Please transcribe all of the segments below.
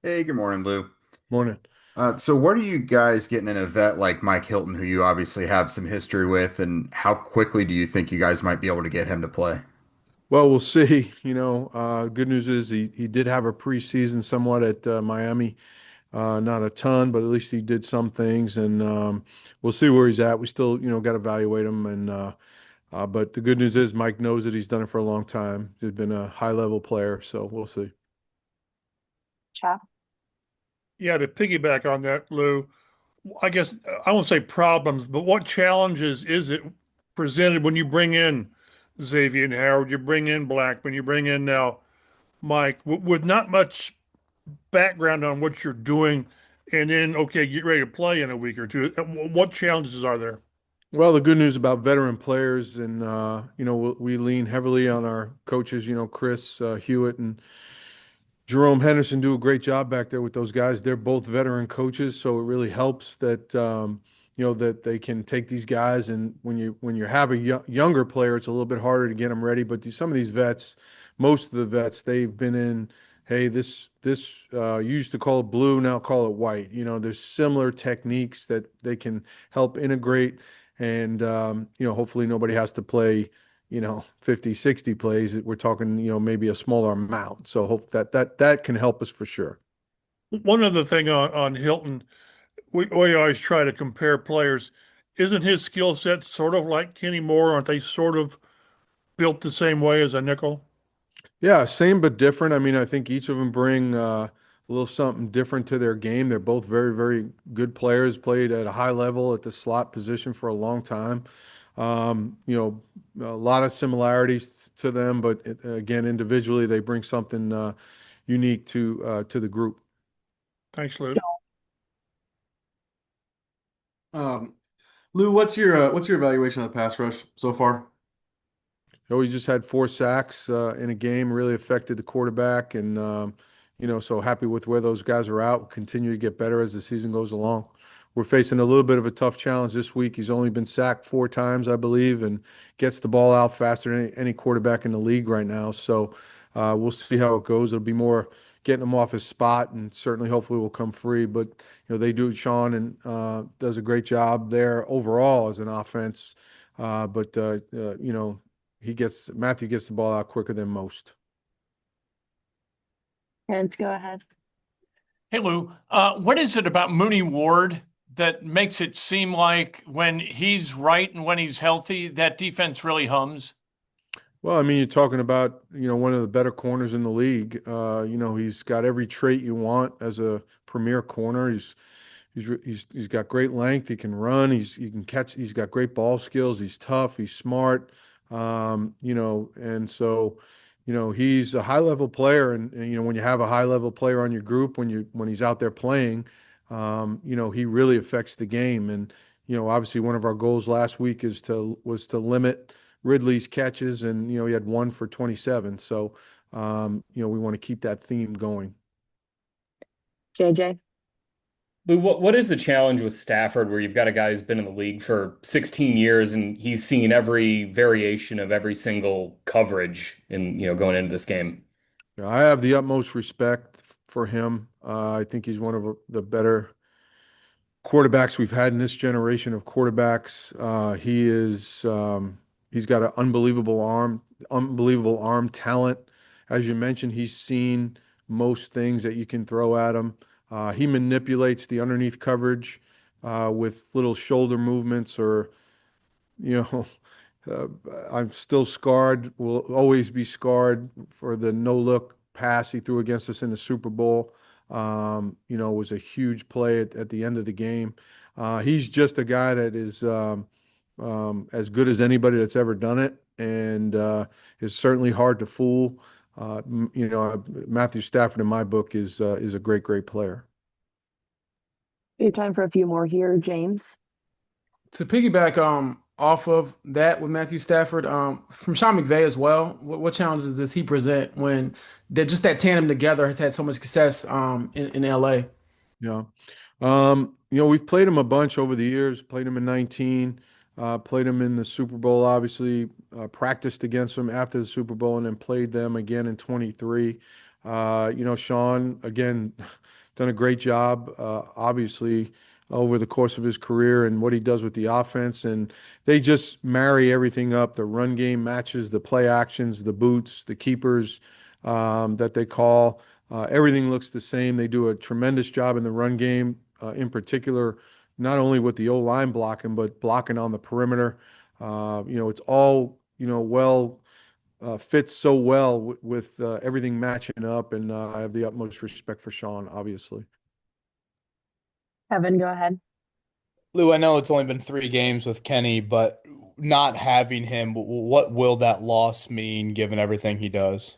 Hey, good morning, Lou. Morning. So what are you guys getting in a vet like Mike Hilton, who you obviously have some history with, and how quickly do you think you guys might be able to get him to play? Well, we'll see. Good news is he did have a preseason somewhat at Miami. Not a ton, but at least he did some things, and we'll see where he's at. We still, got to evaluate him, and but the good news is Mike knows that he's done it for a long time. He's been a high level player, so we'll see. Chap. Yeah, to piggyback on that, Lou, I guess I won't say problems, but what challenges is it presented when you bring in Xavier and Howard, you bring in Blackman, you bring in now Mike, with not much background on what you're doing, and then okay, get ready to play in a week or two. What challenges are there? Well, the good news about veteran players, and we lean heavily on our coaches. Chris Hewitt and Jerome Henderson do a great job back there with those guys. They're both veteran coaches, so it really helps that that they can take these guys. And when you have a younger player, it's a little bit harder to get them ready. But some of these vets, most of the vets, they've been in. Hey, this you used to call it blue, now call it white. There's similar techniques that they can help integrate, and hopefully nobody has to play 50, 60 plays. We're talking, maybe a smaller amount. So hope that can help us for sure. One other thing on Hilton, we always try to compare players. Isn't his skill set sort of like Kenny Moore? Aren't they sort of built the same way as a nickel? Yeah, same but different. I mean, I think each of them bring a little something different to their game. They're both very, very good players, played at a high level at the slot position for a long time. A lot of similarities to them, but again, individually, they bring something unique to the group. Thanks, Lou. Um, Lou, what's your evaluation of the pass rush so far? He just had 4 sacks in a game, really affected the quarterback, and so happy with where those guys are out. Continue to get better as the season goes along. We're facing a little bit of a tough challenge this week. He's only been sacked 4 times, I believe, and gets the ball out faster than any quarterback in the league right now. So we'll see how it goes. It'll be more getting him off his spot, and certainly, hopefully, will come free. But they do. Sean and does a great job there overall as an offense. But Matthew gets the ball out quicker than most. And go ahead. Hey Lou, what is it about Mooney Ward that makes it seem like when he's right and when he's healthy, that defense really hums? Well, I mean, you're talking about, one of the better corners in the league. He's got every trait you want as a premier corner. He's got great length. He can run. He can catch. He's got great ball skills. He's tough. He's smart. And so, he's a high level player. And when you have a high level player on your group, when he's out there playing, he really affects the game. And obviously, one of our goals last week was to limit Ridley's catches, and he had 1 for 27. So, we want to keep that theme going. JJ. Lou, what is the challenge with Stafford where you've got a guy who's been in the league for 16 years and he's seen every variation of every single coverage in, going into this game? Yeah, I have the utmost respect for him. I think he's one of the better quarterbacks we've had in this generation of quarterbacks. He's got an unbelievable arm talent. As you mentioned, he's seen most things that you can throw at him. He manipulates the underneath coverage with little shoulder movements, or you know, uh, I'm still scarred, will always be scarred for the no look pass he threw against us in the Super Bowl. It was a huge play at the end of the game. He's just a guy that is as good as anybody that's ever done it, and is certainly hard to fool. Matthew Stafford in my book is a great, great player. We have time for a few more here. James. To piggyback off of that with Matthew Stafford, from Sean McVay as well, what challenges does he present when just that tandem together has had so much success in LA? Yeah. We've played him a bunch over the years, played him in 19, played him in the Super Bowl, obviously, practiced against them after the Super Bowl, and then played them again in 23. Sean, again, done a great job, obviously, over the course of his career and what he does with the offense. And they just marry everything up. The run game matches the play actions, the boots, the keepers that they call. Everything looks the same. They do a tremendous job in the run game, in particular, not only with the O-line blocking, but blocking on the perimeter. It's all, well, fits so well with everything matching up. And I have the utmost respect for Sean, obviously. Kevin, go ahead. Lou, I know it's only been 3 games with Kenny, but not having him, what will that loss mean given everything he does?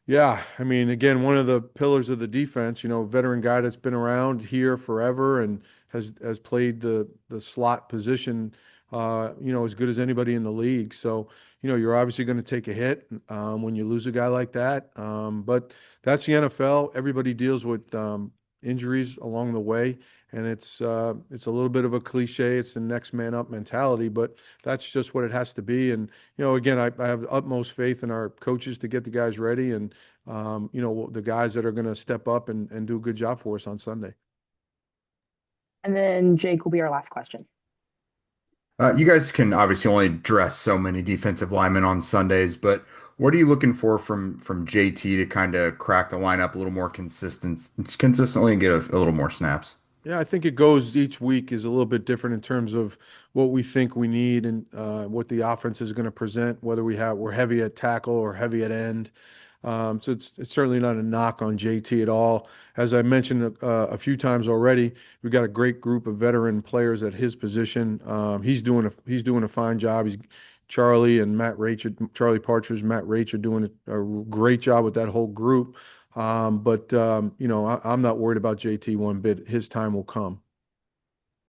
Yeah, I mean, again, one of the pillars of the defense, veteran guy that's been around here forever and has played the slot position, as good as anybody in the league. So, you're obviously going to take a hit when you lose a guy like that. But that's the NFL. Everybody deals with injuries along the way, and it's a little bit of a cliche. It's the next man up mentality, but that's just what it has to be. And again, I have the utmost faith in our coaches to get the guys ready, and the guys that are going to step up and do a good job for us on Sunday. And then Jake will be our last question. You guys can obviously only dress so many defensive linemen on Sundays, but what are you looking for from JT to kind of crack the lineup a little more consistently and get a little more snaps? Yeah, I think it goes each week is a little bit different in terms of what we think we need and what the offense is going to present, whether we're heavy at tackle or heavy at end. So it's certainly not a knock on JT at all. As I mentioned a few times already, we've got a great group of veteran players at his position. He's doing a fine job. Charlie and Matt Rach, Charlie Partridge, Matt Rach are doing a great job with that whole group. But I'm not worried about JT one bit. His time will come.